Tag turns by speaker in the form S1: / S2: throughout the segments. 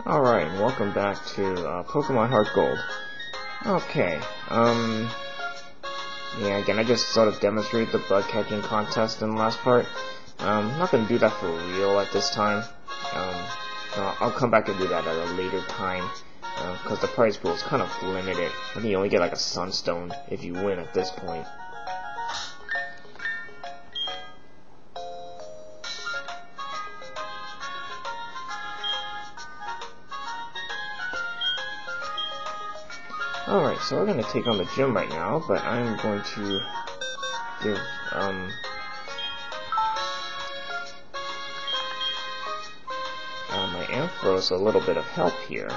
S1: Alright, welcome back to Pokemon Heart Gold. Okay, yeah, again, I just sort of demonstrated the bug catching contest in the last part. I'm not going to do that for real at this time. I'll come back and do that at a later time, because the prize pool is kind of limited. I think you only get like a Sunstone if you win at this point. Alright, so we're going to take on the gym right now, but I'm going to give, my Ampharos a little bit of help here.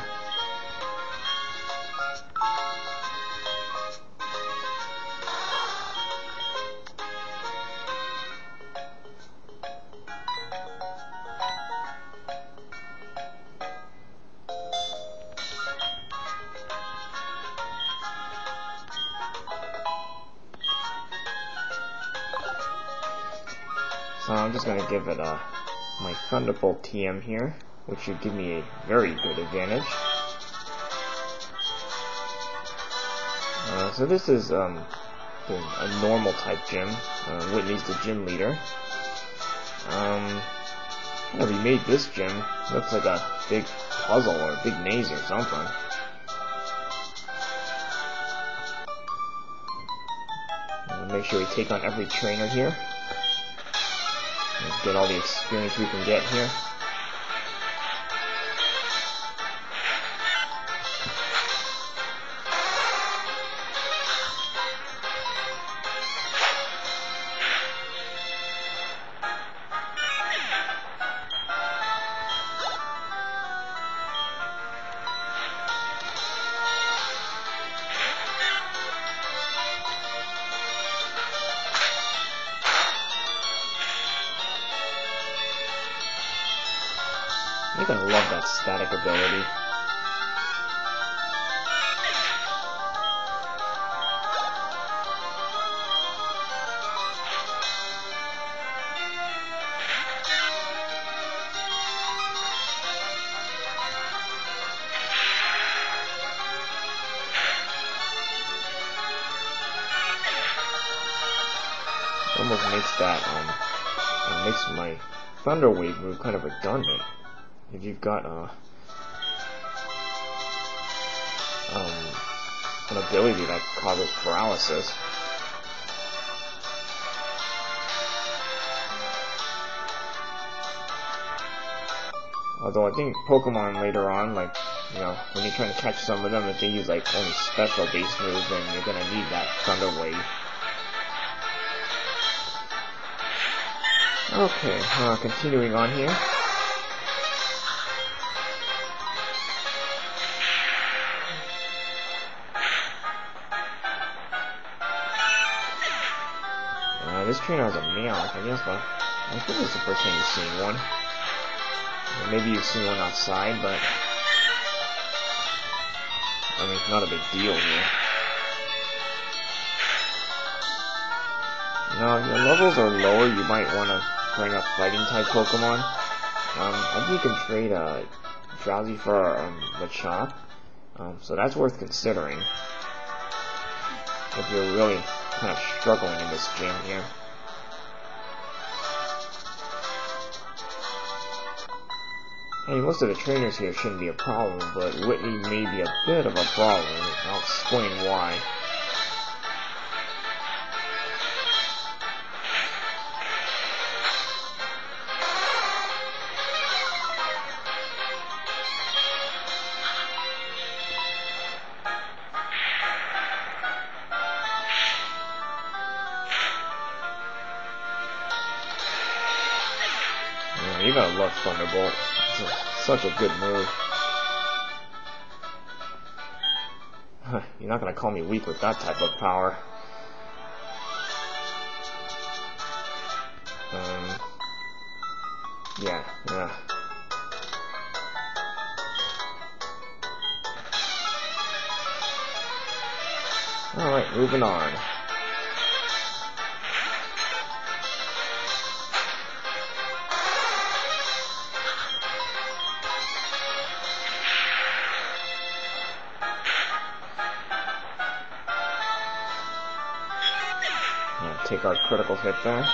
S1: So I'm just going to give it my Thunderbolt TM here, which should give me a very good advantage. So this is a normal type gym. Whitney's the gym leader. I remade this gym. Looks like a big puzzle or a big maze or something. Make sure we take on every trainer here. Get all the experience we can get here. You're gonna love that static ability. Almost makes that makes my Thunder Wave move kind of redundant. If you've got an ability that causes paralysis. Although I think Pokemon later on, like, you know, when you're trying to catch some of them, if they use like only special base moves, then you're gonna need that Thunder Wave. Okay, continuing on here. This trainer has a Meowth, I guess, but I think this is the first time you've seen one. Or maybe you've seen one outside, but I mean, not a big deal here. Now, if your levels are lower, you might want to bring up fighting-type Pokemon. I think you can trade Drowsy for Machop, so that's worth considering if you're really kind of struggling in this gym here. I mean, most of the trainers here shouldn't be a problem, but Whitney may be a bit of a problem. I'll explain why. You gotta love Thunderbolt. It's such a good move. You're not gonna call me weak with that type of power. Yeah. Alright, moving on. take our critical hit there.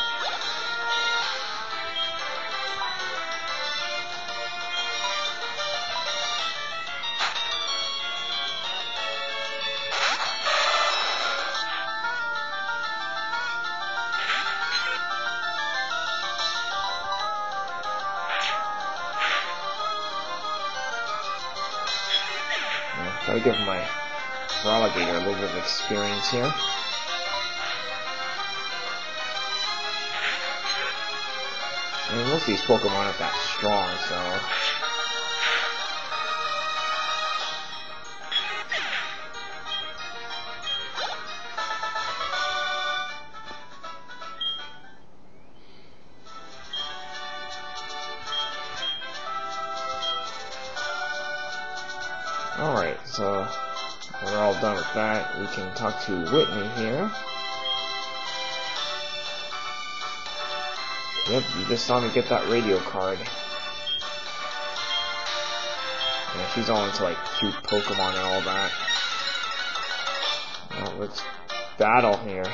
S1: Gotta give my alligator a little bit of experience here. I mean, most of these Pokemon aren't that strong, so... Alright, so we're all done with that. We can talk to Whitney here. Yep, you just saw me get that radio card. Yeah, she's all into like cute Pokemon and all that. Well, let's battle here.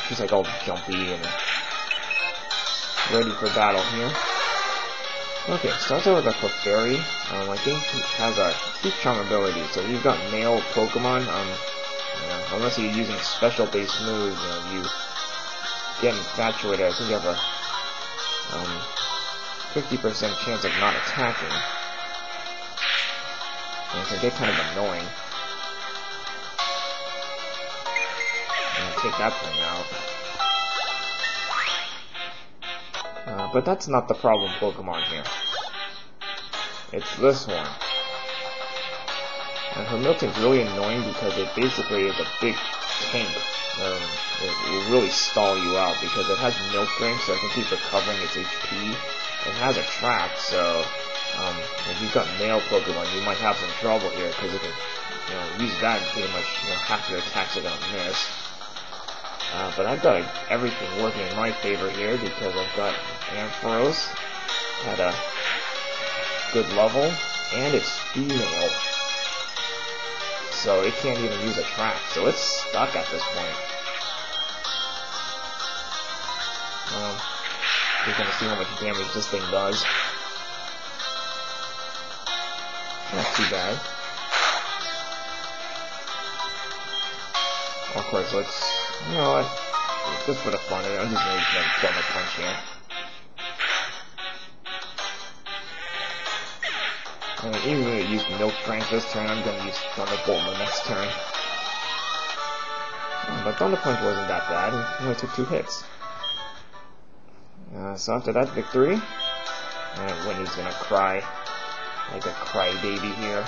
S1: She's like all jumpy and ready for battle here. Okay, starts out with a Clefairy. I think he has a Heat Charm ability, so if you've got male Pokemon, unless you're using special base moves, you get infatuated. I think you have a 50% chance of not attacking. And it can get kind of annoying. And take that thing out. But that's not the problem Pokemon here. It's this one. And her Miltank's really annoying because it basically is a big tank. It will really stall you out because it has milk drink, so it can keep recovering its HP. It has a trap, so if you've got male Pokemon, you might have some trouble here because it can use that and pretty much half your attacks are gonna miss. But I've got everything working in my favor here because I've got Ampharos at a good level, and it's female. So it can't even use a trap, so it's stuck at this point. We're gonna see how much damage this thing does. Not too bad. Of course, let's... You know what? Just for the fun of it, I'm just gonna use thunderpunch here. I mean, even if I use milk drink this turn, I'm gonna use Thunderbolt in the next turn. But Thunderpunch wasn't that bad, it only took 2 hits. So after that victory, Whitney's gonna cry like a crybaby here.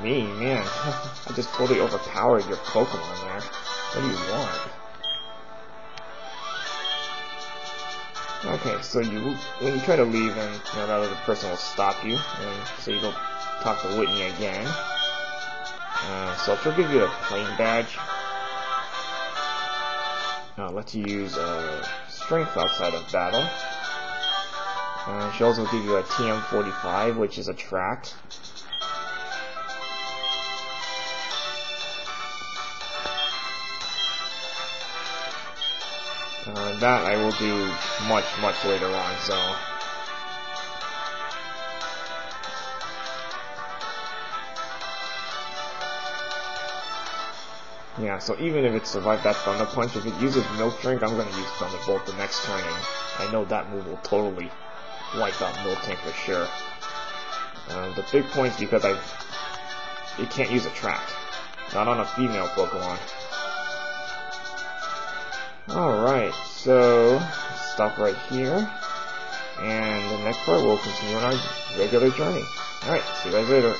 S1: Me, man, I just totally overpowered your Pokemon there. What do you want? Okay, so when you try to leave, and that other person will stop you, and so you go talk to Whitney again. So she'll give you a plain badge. Let you use strength outside of battle. She'll also give you a TM45, which is attract. That I will do much later on, so... Yeah, so even if it survived that Thunder Punch, if it uses Milk Drink, I'm gonna use Thunderbolt the next turn, and I know that move will totally wipe out Miltank for sure. The big point's because it can't use Attract. Not on a female Pokemon. Alright, so stop right here, and the next part we'll continue on our regular journey. Alright, see you guys later.